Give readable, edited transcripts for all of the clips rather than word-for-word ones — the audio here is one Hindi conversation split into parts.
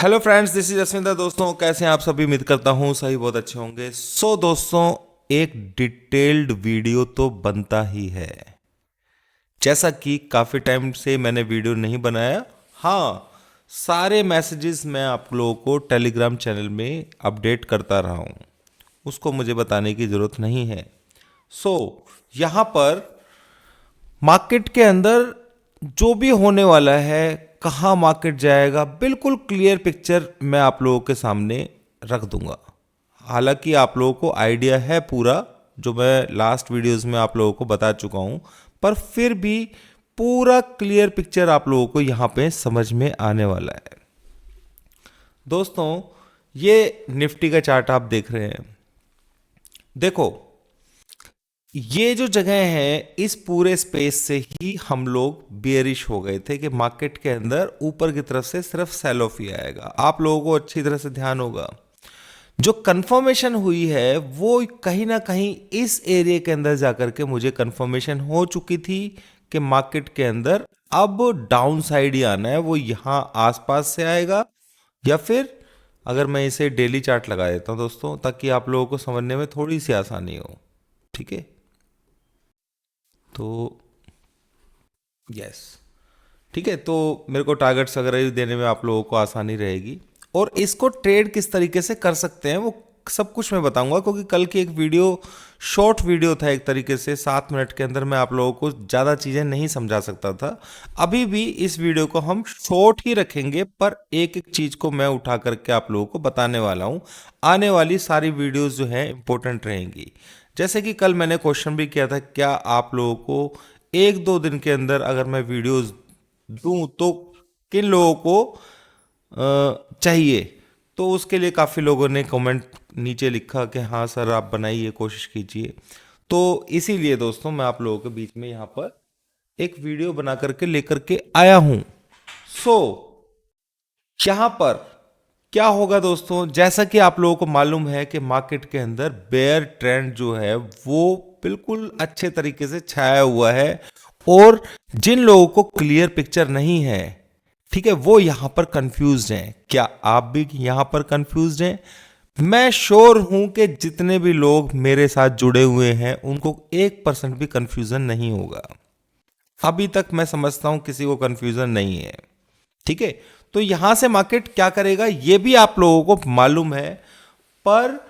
हेलो फ्रेंड्स, दिस इज अस्मिता। दोस्तों, कैसे हैं आप सभी? उम्मीद करता हूँ सही बहुत अच्छे होंगे। दोस्तों, एक डिटेल्ड वीडियो तो बनता ही है। जैसा कि काफ़ी टाइम से मैंने वीडियो नहीं बनाया। हाँ, सारे मैसेजेस मैं आप लोगों को टेलीग्राम चैनल में अपडेट करता रहा हूँ, उसको मुझे बताने की ज़रूरत नहीं है। यहाँ पर मार्केट के अंदर जो भी होने वाला है, कहाँ मार्केट जाएगा, बिल्कुल क्लियर पिक्चर मैं आप लोगों के सामने रख दूंगा। हालांकि आप लोगों को आइडिया है पूरा, जो मैं लास्ट वीडियोस में आप लोगों को बता चुका हूं, पर फिर भी पूरा क्लियर पिक्चर आप लोगों को यहाँ पे समझ में आने वाला है। दोस्तों, ये निफ्टी का चार्ट आप देख रहे हैं। देखो, ये जो जगह है, इस पूरे स्पेस से ही हम लोग बेयरिश हो गए थे कि मार्केट के अंदर ऊपर की तरफ से सिर्फ सेल ऑफ ही आएगा। आप लोगों को अच्छी तरह से ध्यान होगा, जो कंफर्मेशन हुई है वो कहीं ना कहीं इस एरिया के अंदर जाकर के मुझे कंफर्मेशन हो चुकी थी कि मार्केट के अंदर अब डाउन साइड ही आना है। वो यहां आसपास से आएगा, या फिर अगर मैं इसे डेली चार्ट लगा देता हूं दोस्तों, ताकि आप लोगों को समझने में थोड़ी सी आसानी हो। ठीक है, तो यस, ठीक है। तो मेरे को टारगेट्स वगैरह देने में आप लोगों को आसानी रहेगी, और इसको ट्रेड किस तरीके से कर सकते हैं वो सब कुछ मैं बताऊंगा। क्योंकि कल की एक वीडियो शॉर्ट वीडियो था, एक तरीके से 7 मिनट के अंदर मैं आप लोगों को ज़्यादा चीज़ें नहीं समझा सकता था। अभी भी इस वीडियो को हम शॉर्ट ही रखेंगे, पर एक एक चीज़ को मैं उठा करके आप लोगों को बताने वाला हूँ। आने वाली सारी वीडियोज़ जो हैं इंपॉर्टेंट रहेंगी। जैसे कि कल मैंने क्वेश्चन भी किया था, क्या आप लोगों को 1-2 दिन के अंदर अगर मैं वीडियोज़ दूं तो किन लोगों को चाहिए? तो उसके लिए काफ़ी लोगों ने कमेंट नीचे लिखा कि हाँ सर, आप बनाइए, कोशिश कीजिए। तो इसीलिए दोस्तों, मैं आप लोगों के बीच में यहाँ पर एक वीडियो बना करके लेकर के आया हूं। सो यहाँ पर क्या होगा दोस्तों, जैसा कि आप लोगों को मालूम है कि मार्केट के अंदर बेयर ट्रेंड जो है वो बिल्कुल अच्छे तरीके से छाया हुआ है, और जिन लोगों को क्लियर पिक्चर नहीं है, ठीक है, वो यहां पर कंफ्यूज्ड हैं। क्या आप भी यहां पर कंफ्यूज्ड हैं? मैं श्योर हूं कि जितने भी लोग मेरे साथ जुड़े हुए हैं उनको 1% भी कंफ्यूजन नहीं होगा। अभी तक मैं समझता हूं किसी को कंफ्यूजन नहीं है। ठीक है, तो यहां से मार्केट क्या करेगा ये भी आप लोगों को मालूम है, पर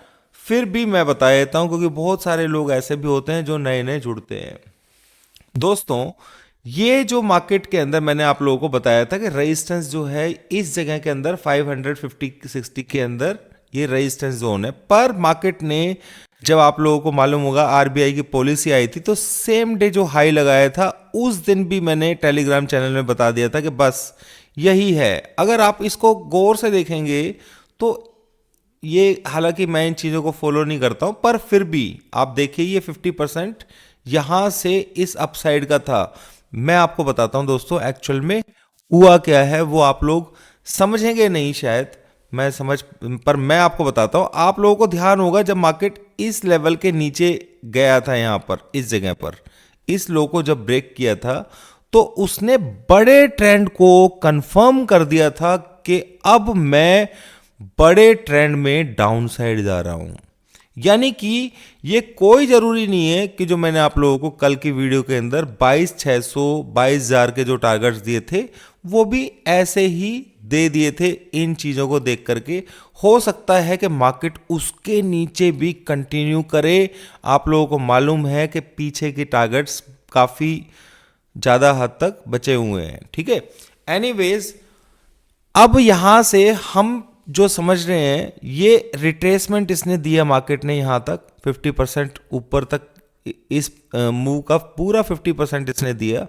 फिर भी मैं बता देता हूं, क्योंकि बहुत सारे लोग ऐसे भी होते हैं जो नए नए जुड़ते हैं। दोस्तों, ये जो मार्केट के अंदर मैंने आप लोगों को बताया था कि रेजिस्टेंस जो है इस जगह के अंदर 550-60 के अंदर ये रेजिस्टेंस जोन है, पर मार्केट ने, जब आप लोगों को मालूम होगा आरबीआई की पॉलिसी आई थी, तो सेम डे जो हाई लगाया था उस दिन भी मैंने टेलीग्राम चैनल में बता दिया था कि बस यही है। अगर आप इसको गौर से देखेंगे तो ये, हालांकि मैं इन चीज़ों को फॉलो नहीं करता हूं, पर फिर भी आप देखिए ये 50% यहां से इस अपसाइड का था। मैं आपको बताता हूं दोस्तों, एक्चुअल में हुआ क्या है वो आप लोग समझेंगे नहीं शायद, मैं समझ, पर मैं आपको बताता हूं। आप लोगों को ध्यान होगा, जब मार्केट इस लेवल के नीचे गया था, यहां पर इस जगह पर इस लो को जब ब्रेक किया था, तो उसने बड़े ट्रेंड को कंफर्म कर दिया था कि अब मैं बड़े ट्रेंड में डाउन साइड जा रहा हूं। यानी कि ये कोई जरूरी नहीं है कि जो मैंने आप लोगों को कल की वीडियो के अंदर 22,600 22,000 के जो टारगेट्स दिए थे वो भी ऐसे ही दे दिए थे। इन चीजों को देख करके हो सकता है कि मार्केट उसके नीचे भी कंटिन्यू करे। आप लोगों को मालूम है कि पीछे के टारगेट्स काफी ज्यादा हद तक बचे हुए हैं। ठीक है, एनीवेज, अब यहां से हम जो समझ रहे हैं, ये रिट्रेसमेंट इसने दिया मार्केट ने यहां तक 50% ऊपर तक, इस मूव का पूरा 50% इसने दिया।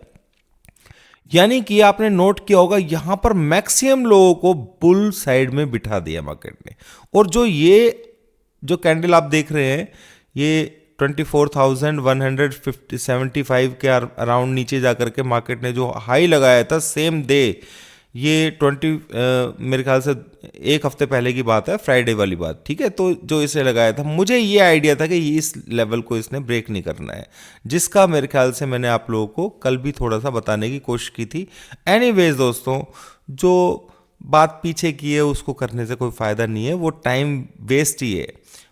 यानी कि आपने नोट किया होगा यहां पर मैक्सिमम लोगों को बुल साइड में बिठा दिया मार्केट ने। और जो कैंडल आप देख रहे हैं, ये 24,175 के अराउंड नीचे जाकर के मार्केट ने जो हाई लगाया था सेम डे, ये 20 मेरे ख्याल से एक हफ्ते पहले की बात है, फ्राइडे वाली बात। ठीक है, तो जो इसे लगाया था, मुझे ये आइडिया था कि इस लेवल को इसने ब्रेक नहीं करना है, जिसका मेरे ख्याल से मैंने आप लोगों को कल भी थोड़ा सा बताने की कोशिश की थी। एनीवेज दोस्तों, जो बात पीछे की है उसको करने से कोई फ़ायदा नहीं है, वो टाइम वेस्ट ही है।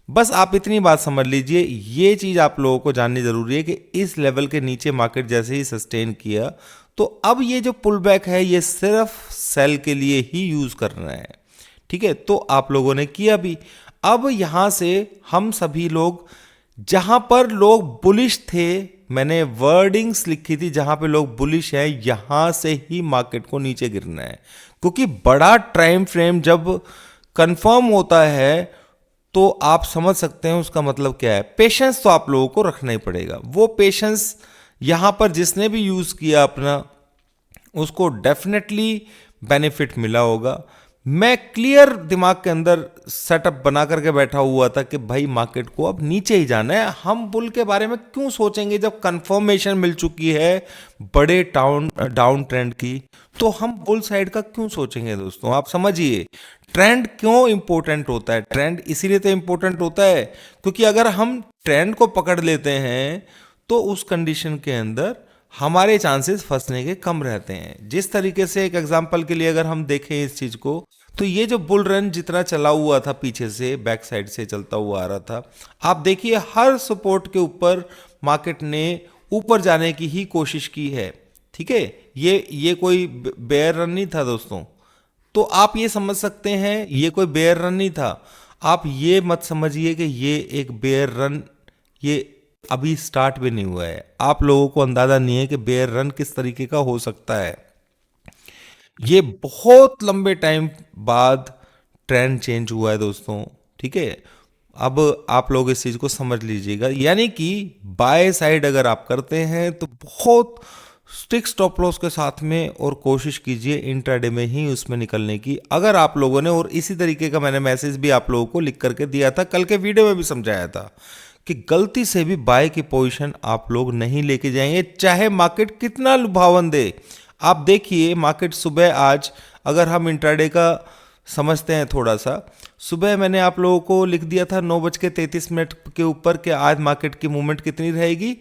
बस आप इतनी बात समझ लीजिए, ये चीज़ आप लोगों को जाननी ज़रूरी है कि इस लेवल के नीचे मार्केट जैसे ही सस्टेन किया, तो अब ये जो पुल बैक है ये सिर्फ सेल के लिए ही यूज़ करना है। ठीक है, तो आप लोगों ने किया भी। अब यहाँ से हम सभी लोग, जहाँ पर लोग बुलिश थे, मैंने वर्डिंग्स लिखी थी जहाँ पे लोग बुलिश हैं, यहाँ से ही मार्केट को नीचे गिरना है। क्योंकि बड़ा टाइम फ्रेम जब कंफर्म होता है तो आप समझ सकते हैं उसका मतलब क्या है। पेशेंस तो आप लोगों को रखना ही पड़ेगा। वो पेशेंस यहाँ पर जिसने भी यूज़ किया अपना, उसको डेफिनेटली बेनिफिट मिला होगा। मैं क्लियर दिमाग के अंदर सेटअप बना करके बैठा हुआ था कि भाई मार्केट को अब नीचे ही जाना है। हम बुल के बारे में क्यों सोचेंगे जब कंफर्मेशन मिल चुकी है बड़े डाउन ट्रेंड की, तो हम बुल साइड का क्यों सोचेंगे दोस्तों। आप समझिए ट्रेंड क्यों इंपॉर्टेंट होता है। ट्रेंड इसीलिए तो इंपॉर्टेंट होता है क्योंकि अगर हम ट्रेंड को पकड़ लेते हैं तो उस कंडीशन के अंदर हमारे चांसेस फंसने के कम रहते हैं। जिस तरीके से, एक एग्जांपल के लिए अगर हम देखें इस चीज को, तो ये जो बुल रन जितना चला हुआ था, पीछे से बैक साइड से चलता हुआ आ रहा था, आप देखिए हर सपोर्ट के ऊपर मार्केट ने ऊपर जाने की ही कोशिश की है। ठीक है, ये कोई बेयर रन नहीं था दोस्तों। तो आप ये समझ सकते हैं ये कोई बेयर रन नहीं था। आप ये मत समझिए कि ये एक बेयर रन, ये अभी स्टार्ट भी नहीं हुआ है। आप लोगों को अंदाजा नहीं है कि बेयर रन किस तरीके का हो सकता है। ये बहुत लंबे टाइम बाद ट्रेंड चेंज हुआ है दोस्तों। ठीक है, अब आप लोग इस चीज को समझ लीजिएगा, यानी कि बाय साइड अगर आप करते हैं तो बहुत स्ट्रिक्ट स्टॉप लॉस के साथ में, और कोशिश कीजिए इंट्राडे में ही उसमें निकलने की। अगर आप लोगों ने, और इसी तरीके का मैंने मैसेज भी आप लोगों को लिख करके दिया था, कल के वीडियो में भी समझाया था कि गलती से भी बाय की पोजीशन आप लोग नहीं लेके जाएंगे, चाहे मार्केट कितना लुभावन दे। आप देखिए मार्केट सुबह आज, अगर हम इंट्राडे का समझते हैं थोड़ा सा, सुबह मैंने आप लोगों को लिख दिया था 9:33 के ऊपर कि आज मार्केट की मूवमेंट कितनी रहेगी,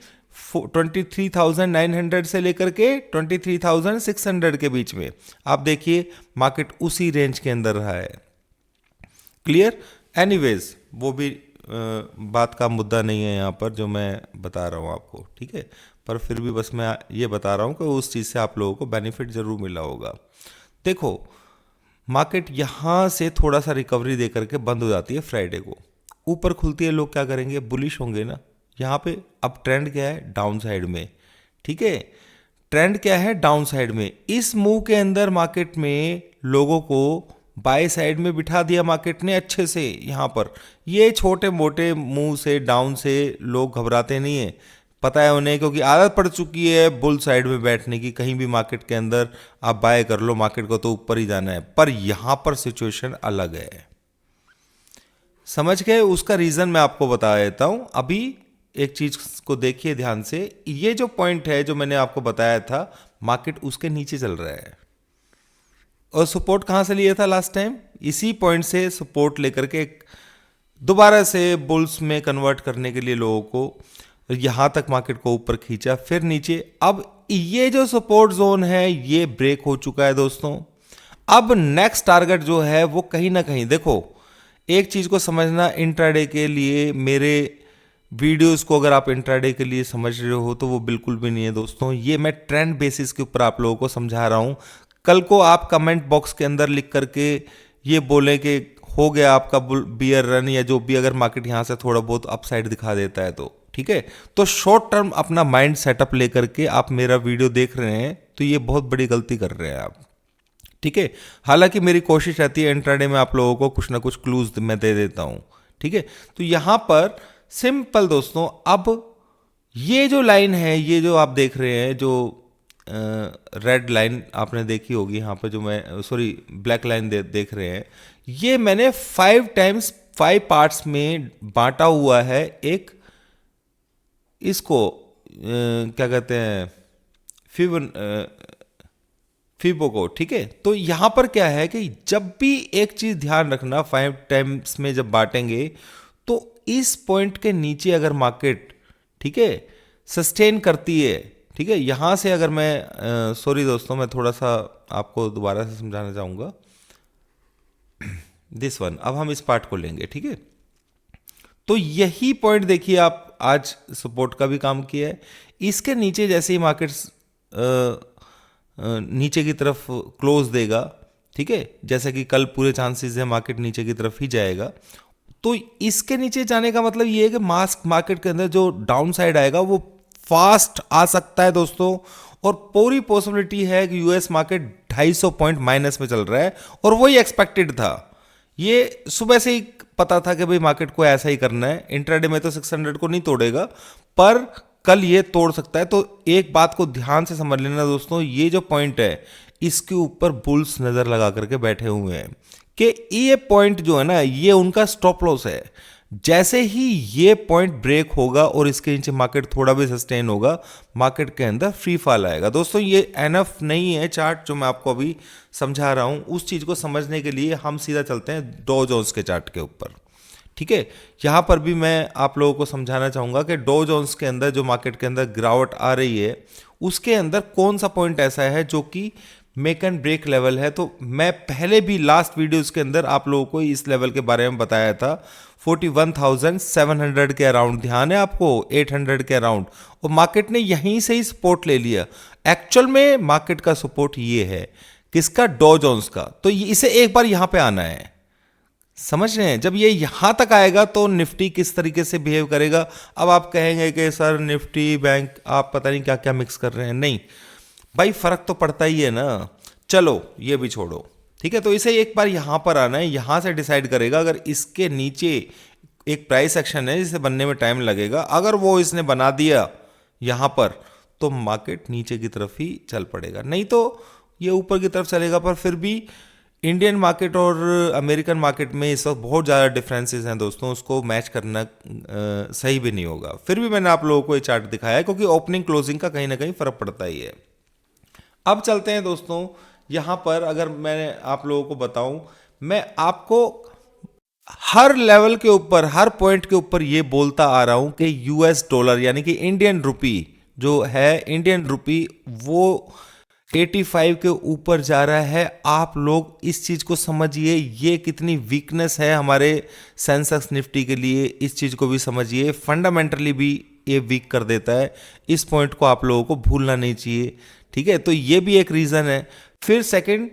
23,900 से लेकर के 23,600 के बीच में। आप देखिए मार्केट उसी रेंज के अंदर रहा है। क्लियर। एनीवेज वो भी बात का मुद्दा नहीं है यहाँ पर जो मैं बता रहा हूँ आपको। ठीक है, पर फिर भी बस मैं ये बता रहा हूँ कि उस चीज़ से आप लोगों को बेनिफिट ज़रूर मिला होगा। देखो मार्केट यहाँ से थोड़ा सा रिकवरी दे करके बंद हो जाती है फ्राइडे को, ऊपर खुलती है, लोग क्या करेंगे, बुलिश होंगे ना। यहाँ पे अब ट्रेंड क्या है, डाउन साइड में। ठीक है, ट्रेंड क्या है, डाउन साइड में। इस मूव के अंदर मार्केट में लोगों को बाय साइड में बिठा दिया मार्केट ने अच्छे से। यहाँ पर ये छोटे मोटे मूव से, डाउन से लोग घबराते नहीं है, पता है उन्हें, क्योंकि आदत पड़ चुकी है बुल साइड में बैठने की। कहीं भी मार्केट के अंदर आप बाय कर लो, मार्केट को तो ऊपर ही जाना है। पर यहाँ पर सिचुएशन अलग है, समझ गए। उसका रीजन मैं आपको बता देता हूं। अभी एक चीज को देखिए ध्यान से, ये जो पॉइंट है जो मैंने आपको बताया था, मार्केट उसके नीचे चल रहा है। और सपोर्ट कहां से लिया था लास्ट टाइम, इसी पॉइंट से सपोर्ट लेकर के दोबारा से बुल्स में कन्वर्ट करने के लिए लोगों को यहां तक मार्केट को ऊपर खींचा, फिर नीचे। अब ये जो सपोर्ट जोन है ये ब्रेक हो चुका है दोस्तों। अब नेक्स्ट टारगेट जो है वो कहीं ना कहीं, देखो एक चीज को समझना, इंट्राडे के लिए मेरे वीडियोस को अगर आप इंट्राडे के लिए समझ रहे हो तो वो बिल्कुल भी नहीं है दोस्तों। ये मैं ट्रेंड बेसिस के ऊपर आप लोगों को समझा रहा हूं। कल को आप कमेंट बॉक्स के अंदर लिख करके ये बोले कि हो गया आपका बियर रन या जो भी, अगर मार्केट यहां से थोड़ा बहुत अपसाइड दिखा देता है तो ठीक है, तो शॉर्ट टर्म अपना माइंड सेटअप लेकर के आप मेरा वीडियो देख रहे हैं तो ये बहुत बड़ी गलती कर रहे हैं आप। ठीक है, हालांकि मेरी कोशिश रहती है इंट्राडे में आप लोगों को कुछ ना कुछ क्लूज मैं दे देता हूं। ठीक है, तो यहां पर सिंपल दोस्तों, अब ये जो लाइन है, ये जो आप देख रहे हैं, जो रेड लाइन आपने देखी होगी यहाँ पे, जो मैं सॉरी ब्लैक लाइन देख रहे हैं, ये मैंने 5 पार्ट्स में बांटा हुआ है। एक इसको क्या कहते हैं, फीबो को। ठीक है, तो यहां पर क्या है कि जब भी एक चीज ध्यान रखना, 5 टाइम्स में जब बांटेंगे तो इस पॉइंट के नीचे अगर मार्केट, ठीक है, सस्टेन करती है, ठीक है, यहां से अगर मैं सॉरी दोस्तों मैं थोड़ा सा आपको दोबारा से समझाना चाहूंगा। दिस वन, अब हम इस पार्ट को लेंगे, ठीक है। तो यही पॉइंट देखिए, आप आज सपोर्ट का भी काम किया है। इसके नीचे जैसे ही मार्केट्स नीचे की तरफ क्लोज देगा, ठीक है, जैसे कि कल पूरे चांसेस है मार्केट नीचे की तरफ ही जाएगा, तो इसके नीचे जाने का मतलब ये है कि मास्क मार्केट के अंदर जो डाउन साइड आएगा वो फास्ट आ सकता है दोस्तों। और पूरी पॉसिबिलिटी है कि यूएस मार्केट 250 पॉइंट माइनस में चल रहा है, और वही एक्सपेक्टेड था। ये सुबह से ही पता था कि भाई मार्केट को ऐसा ही करना है, इंट्राडे में तो 600 को नहीं तोड़ेगा, पर कल ये तोड़ सकता है। तो एक बात को ध्यान से समझ लेना दोस्तों, ये जो पॉइंट है इसके ऊपर बुल्स नजर लगा करके बैठे हुए हैं कि ये पॉइंट जो है ना, ये उनका स्टॉप लॉस है। जैसे ही ये पॉइंट ब्रेक होगा और इसके नीचे मार्केट थोड़ा भी सस्टेन होगा, मार्केट के अंदर फ्री फॉल आएगा। दोस्तों ये एनफ नहीं है चार्ट जो मैं आपको अभी समझा रहा हूं, उस चीज को समझने के लिए हम सीधा चलते हैं डॉ जोन्स के चार्ट के ऊपर, ठीक है। यहां पर भी मैं आप लोगों को समझाना चाहूंगा कि डॉ जोन्स के अंदर जो मार्केट के अंदर गिरावट आ रही है, उसके अंदर कौन सा पॉइंट ऐसा है जो कि मेक एंड ब्रेक लेवल है। तो मैं पहले भी लास्ट वीडियोस के अंदर आप लोगों को इस लेवल के बारे में बताया था, 41,700 के अराउंड, ध्यान है आपको, 800 के अराउंड, और मार्केट ने यहीं से ही सपोर्ट ले लिया। एक्चुअल में मार्केट का सपोर्ट ये है, किसका, डॉ जोन्स का। तो इसे एक बार यहां पे आना है, समझ रहे हैं। जब ये यहां तक आएगा तो निफ्टी किस तरीके से बिहेव करेगा। अब आप कहेंगे कि सर निफ्टी बैंक आप पता नहीं क्या क्या मिक्स कर रहे हैं, नहीं भाई, फर्क तो पड़ता ही है ना। चलो ये भी छोड़ो, ठीक है। तो इसे एक बार यहां पर आना है, यहां से डिसाइड करेगा। अगर इसके नीचे एक प्राइस एक्शन है जिसे बनने में टाइम लगेगा, अगर वो इसने बना दिया यहां पर, तो मार्केट नीचे की तरफ ही चल पड़ेगा, नहीं तो ये ऊपर की तरफ चलेगा। पर फिर भी इंडियन मार्केट और अमेरिकन मार्केट में इस वक्त बहुत ज़्यादा डिफरेंसेस हैं दोस्तों, उसको मैच करना सही भी नहीं होगा। फिर भी मैंने आप लोगों को ये चार्ट दिखाया है क्योंकि ओपनिंग क्लोजिंग का कहीं ना कहीं फर्क पड़ता ही है। अब चलते हैं दोस्तों, यहां पर अगर मैं आप लोगों को बताऊं, मैं आपको हर लेवल के ऊपर, हर पॉइंट के ऊपर ये बोलता आ रहा हूं कि यूएस डॉलर यानी कि इंडियन रुपी जो है, इंडियन रुपी वो 85 के ऊपर जा रहा है। आप लोग इस चीज को समझिए, ये कितनी वीकनेस है हमारे सेंसेक्स निफ्टी के लिए, इस चीज को भी समझिए। फंडामेंटली भी ये वीक कर देता है, इस पॉइंट को आप लोगों को भूलना नहीं चाहिए, ठीक है। तो ये भी एक रीजन है। फिर सेकंड,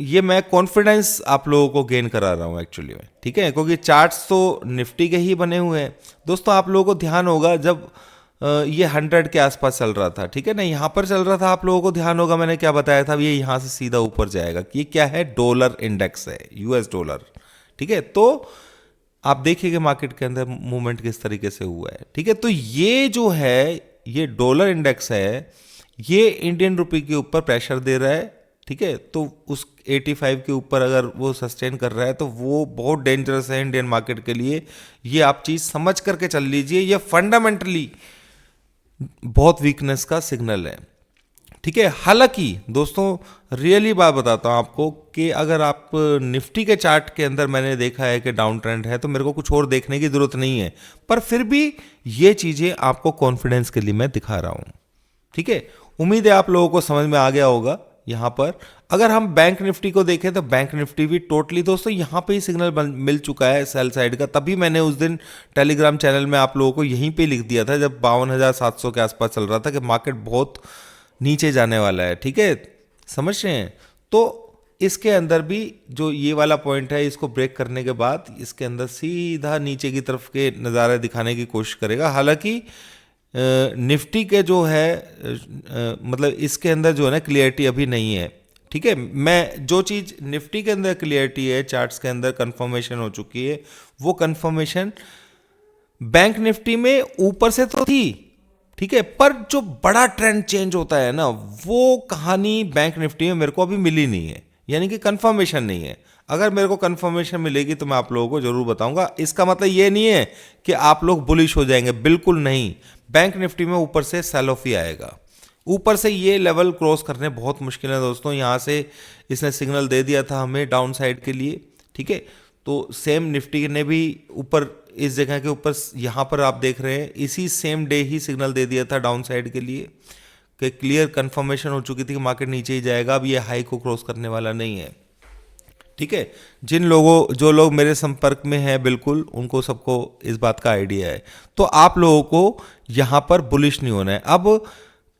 ये मैं कॉन्फिडेंस आप लोगों को गेन करा रहा हूं एक्चुअली में, ठीक है, क्योंकि चार्ट्स तो निफ्टी के ही बने हुए हैं दोस्तों। आप लोगों को ध्यान होगा जब ये 100 के आसपास चल रहा था, ठीक है ना, यहां पर चल रहा था, आप लोगों को ध्यान होगा मैंने क्या बताया था, ये यहां से सीधा ऊपर जाएगा। ये क्या है, डॉलर इंडेक्स है, यूएस डॉलर, ठीक है। तो आप देखिए कि मार्केट के अंदर मूवमेंट किस तरीके से हुआ है, ठीक है। तो ये जो है, ये डॉलर इंडेक्स है, ये इंडियन रुपी के ऊपर प्रेशर दे रहा है, ठीक है। तो उस 85 के ऊपर अगर वो सस्टेन कर रहा है तो वो बहुत डेंजरस है इंडियन मार्केट के लिए। ये आप चीज समझ करके चल लीजिए, ये फंडामेंटली बहुत वीकनेस का सिग्नल है, ठीक है। हालांकि दोस्तों रियली बात बताता हूं आपको कि अगर आप निफ्टी के चार्ट के अंदर मैंने देखा है कि डाउन ट्रेंड है, तो मेरे को कुछ और देखने की जरूरत नहीं है, पर फिर भी ये चीजें आपको कॉन्फिडेंस के लिए मैं दिखा रहा हूं, ठीक है। उम्मीद है आप लोगों को समझ में आ गया होगा। यहां पर अगर हम बैंक निफ्टी को देखें तो बैंक निफ्टी भी टोटली दोस्तों यहां पे ही सिग्नल मिल चुका है सेल साइड का। तभी मैंने उस दिन टेलीग्राम चैनल में आप लोगों को यहीं पे लिख दिया था जब 52,700 के आसपास चल रहा था कि मार्केट बहुत नीचे जाने वाला है, ठीक है, समझ रहे हैं। तो इसके अंदर भी जो ये वाला पॉइंट है, इसको ब्रेक करने के बाद इसके अंदर सीधा नीचे की तरफ के नज़ारे दिखाने की कोशिश करेगा। हालांकि निफ्टी के जो है मतलब इसके अंदर जो है ना क्लियरिटी अभी नहीं है, ठीक है। मैं जो चीज़ निफ्टी के अंदर क्लियरिटी है, चार्ट्स के अंदर कंफर्मेशन हो चुकी है, वो कंफर्मेशन बैंक निफ्टी में ऊपर से तो थी, ठीक है, पर जो बड़ा ट्रेंड चेंज होता है ना, वो कहानी बैंक निफ्टी में मेरे को अभी मिली नहीं है, यानी कि कंफर्मेशन नहीं है। अगर मेरे को कंफर्मेशन मिलेगी तो मैं आप लोगों को जरूर बताऊंगा। इसका मतलब ये नहीं है कि आप लोग बुलिश हो जाएंगे, बिल्कुल नहीं। बैंक निफ्टी में ऊपर से सेल ऑफ ही आएगा, ऊपर से ये लेवल क्रॉस करने बहुत मुश्किल है दोस्तों। यहां से इसने सिग्नल दे दिया था हमें डाउन साइड के लिए, ठीक है। तो सेम निफ्टी ने भी ऊपर इस जगह के ऊपर यहां पर आप देख रहे हैं, इसी सेम डे ही सिग्नल दे दिया था डाउन साइड के लिए कि क्लियर कंफर्मेशन हो चुकी थी कि मार्केट नीचे ही जाएगा, अब ये हाई को क्रॉस करने वाला नहीं है, ठीक है, जो लोग मेरे संपर्क में हैं बिल्कुल उनको सबको इस बात का आइडिया है। तो आप लोगों को यहाँ पर बुलिश नहीं होना है। अब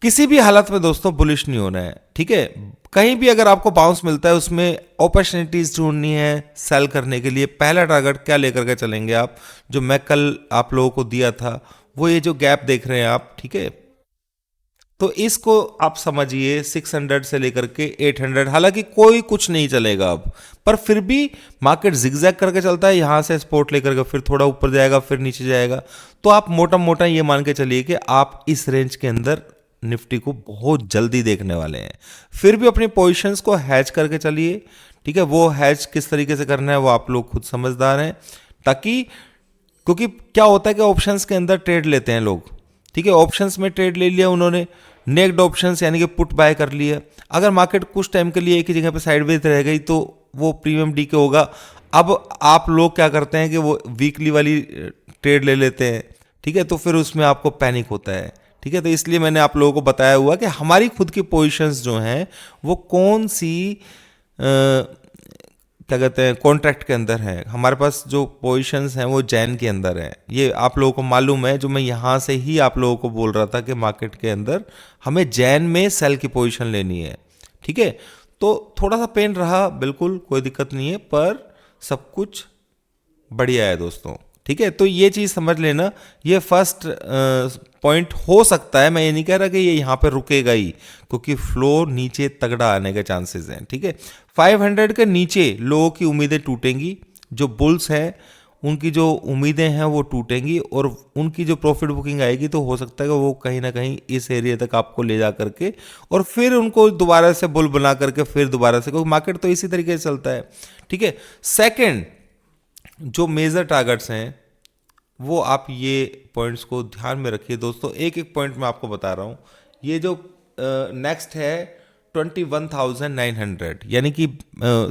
किसी भी हालत में दोस्तों बुलिश नहीं होना है, ठीक है। कहीं भी अगर आपको बाउंस मिलता है उसमें अपॉर्चुनिटीज ढूंढनी है सेल करने के लिए। पहला टारगेट क्या लेकर के चलेंगे आप, जो मैं कल आप लोगों को दिया था, वो ये जो गैप देख रहे हैं आप, ठीक है। तो इसको आप समझिए 600 से लेकर के 800, हालांकि कोई कुछ नहीं चलेगा अब, पर फिर भी मार्केट जिगजैग करके चलता है। यहां से सपोर्ट लेकर के फिर थोड़ा ऊपर जाएगा, फिर नीचे जाएगा। तो आप मोटा मोटा ये मान के चलिए कि आप इस रेंज के अंदर निफ्टी को बहुत जल्दी देखने वाले हैं। फिर भी अपनी पोजीशंस को हैज करके चलिए, ठीक है। वो हैज किस तरीके से करना है वो आप लोग खुद समझदार हैं, ताकि क्योंकि क्या होता है कि ऑप्शंस के अंदर ट्रेड लेते हैं लोग, ठीक है। ऑप्शंस में ट्रेड ले लिया उन्होंने, नेक्ड ऑप्शंस यानी कि पुट बाय कर लिया। अगर मार्केट कुछ टाइम के लिए एक ही जगह पे साइडवेज रह गई तो वो प्रीमियम डी के होगा। अब आप लोग क्या करते हैं कि वो वीकली वाली ट्रेड ले लेते हैं, ठीक है। तो फिर उसमें आपको पैनिक होता है, ठीक है। तो इसलिए मैंने आप लोगों को बताया हुआ कि हमारी खुद की पोजीशंस जो हैं वो कौन सी क्या कहते हैं कॉन्ट्रैक्ट के अंदर है। हमारे पास जो पोजीशंस हैं वो जैन के अंदर है, ये आप लोगों को मालूम है। जो मैं यहाँ से ही आप लोगों को बोल रहा था कि मार्केट के अंदर हमें जैन में सेल की पोजीशन लेनी है, ठीक है। तो थोड़ा सा पेन रहा, बिल्कुल कोई दिक्कत नहीं है, पर सब कुछ बढ़िया है दोस्तों, ठीक है। तो ये चीज़ समझ लेना, ये फर्स्ट पॉइंट हो सकता है। मैं ये नहीं कह रहा कि ये यहाँ पे रुकेगा ही, क्योंकि फ्लो नीचे तगड़ा आने के चांसेस हैं, ठीक है। 500 के नीचे लोगों की उम्मीदें टूटेंगी, जो बुल्स हैं उनकी जो उम्मीदें हैं वो टूटेंगी, और उनकी जो प्रॉफिट बुकिंग आएगी तो हो सकता है कि वो कहीं ना कहीं इस एरिया तक आपको ले जा करके और फिर उनको दोबारा से बुल बना करके फिर दोबारा से, क्योंकि मार्केट तो इसी तरीके से चलता है, ठीक है। सेकेंड, जो मेजर टारगेट्स हैं वो आप ये पॉइंट्स को ध्यान में रखिए दोस्तों। एक एक पॉइंट मैं आपको बता रहा हूँ। ये जो नेक्स्ट है 21,900, यानी कि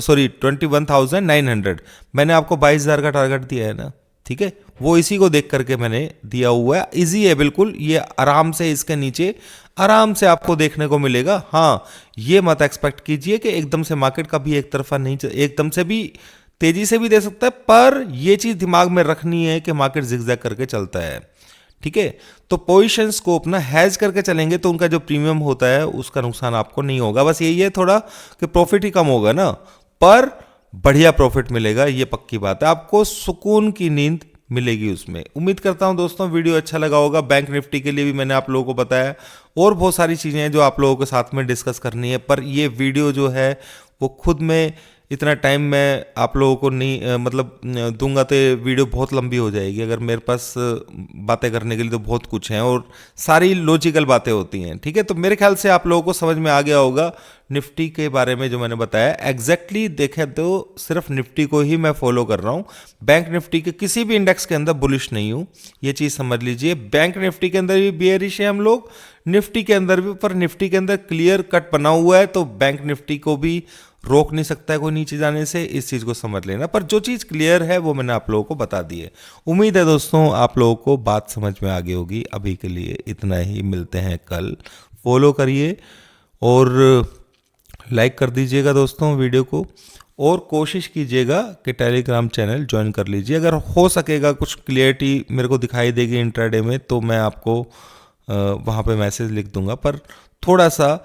सॉरी 21,900, मैंने आपको 22,000 का टारगेट दिया है ना, ठीक है। वो इसी को देख करके मैंने दिया हुआ है, इजी है बिल्कुल। ये आराम से इसके नीचे आराम से आपको देखने को मिलेगा। हाँ, ये मत एक्सपेक्ट कीजिए कि एकदम से मार्केट का भी एक तरफा नहीं, एकदम से भी तेजी से भी दे सकता है, पर ये चीज दिमाग में रखनी है कि मार्केट जिगजैग करके चलता है, ठीक है। तो पोजीशंस को अपना हैज करके चलेंगे तो उनका जो प्रीमियम होता है उसका नुकसान आपको नहीं होगा। बस यही है थोड़ा कि प्रॉफिट ही कम होगा ना, पर बढ़िया प्रॉफिट मिलेगा, ये पक्की बात है। आपको सुकून की नींद मिलेगी उसमें। उम्मीद करता हूं दोस्तों वीडियो अच्छा लगा होगा। बैंक निफ्टी के लिए भी मैंने आप लोगों को बताया, और बहुत सारी चीज़ें हैं जो आप लोगों के साथ में डिस्कस करनी है, पर ये वीडियो जो है वो खुद में इतना टाइम मैं आप लोगों को नहीं दूंगा तो वीडियो बहुत लंबी हो जाएगी। अगर मेरे पास बातें करने के लिए तो बहुत कुछ है और सारी लॉजिकल बातें होती हैं, ठीक है। तो मेरे ख्याल से आप लोगों को समझ में आ गया होगा निफ्टी के बारे में जो मैंने बताया। एग्जैक्टली देखें तो सिर्फ निफ्टी को ही मैं फॉलो कर रहा हूँ, बैंक निफ्टी के किसी भी इंडेक्स के अंदर बुलिश नहीं हूँ, ये चीज़ समझ लीजिए। बैंक निफ्टी के अंदर भी बेयरिश है हम लोग, निफ्टी के अंदर भी, पर निफ्टी के अंदर क्लियर कट बना हुआ है तो बैंक निफ्टी को भी रोक नहीं सकता है कोई नीचे जाने से, इस चीज़ को समझ लेना। पर जो चीज़ क्लियर है वो मैंने आप लोगों को बता दी है। उम्मीद है दोस्तों आप लोगों को बात समझ में आ गई होगी। अभी के लिए इतना ही, मिलते हैं कल। फॉलो करिए और लाइक कर दीजिएगा दोस्तों वीडियो को, और कोशिश कीजिएगा कि टेलीग्राम चैनल ज्वाइन कर लीजिए। अगर हो सकेगा कुछ क्लियरिटी मेरे को दिखाई देगी इंट्राडे में तो मैं आपको वहाँ पे मैसेज लिख दूंगा, पर थोड़ा सा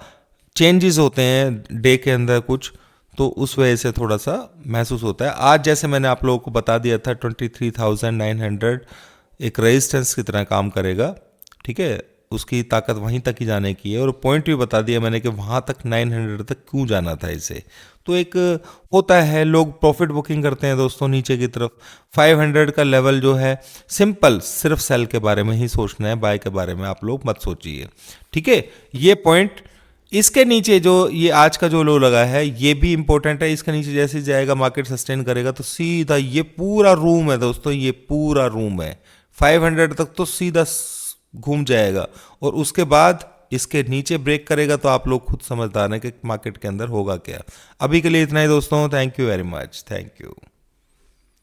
चेंजेस होते हैं डे के अंदर कुछ, तो उस वजह से थोड़ा सा महसूस होता है। आज जैसे मैंने आप लोगों को बता दिया था 23,900 एक रेजिस्टेंस की तरह काम करेगा, ठीक है। उसकी ताकत वहीं तक ही जाने की है, और पॉइंट भी बता दिया मैंने कि वहाँ तक 900 तक क्यों जाना था इसे। तो एक होता है, लोग प्रॉफिट बुकिंग करते हैं दोस्तों नीचे की तरफ। 500 का लेवल जो है सिंपल, सिर्फ सेल के बारे में ही सोचना है, बाय के बारे में आप लोग मत सोचिए, ठीक है। ये पॉइंट, इसके नीचे जो ये आज का जो लो लगा है ये भी इंपॉर्टेंट है। इसके नीचे जैसे जाएगा मार्केट सस्टेन करेगा तो सीधा ये पूरा रूम है दोस्तों, ये पूरा रूम है 500 तक तो सीधा घूम जाएगा, और उसके बाद इसके नीचे ब्रेक करेगा तो आप लोग खुद समझदार हैं कि मार्केट के अंदर होगा क्या। अभी के लिए इतना ही दोस्तों, thank you very much, thank you.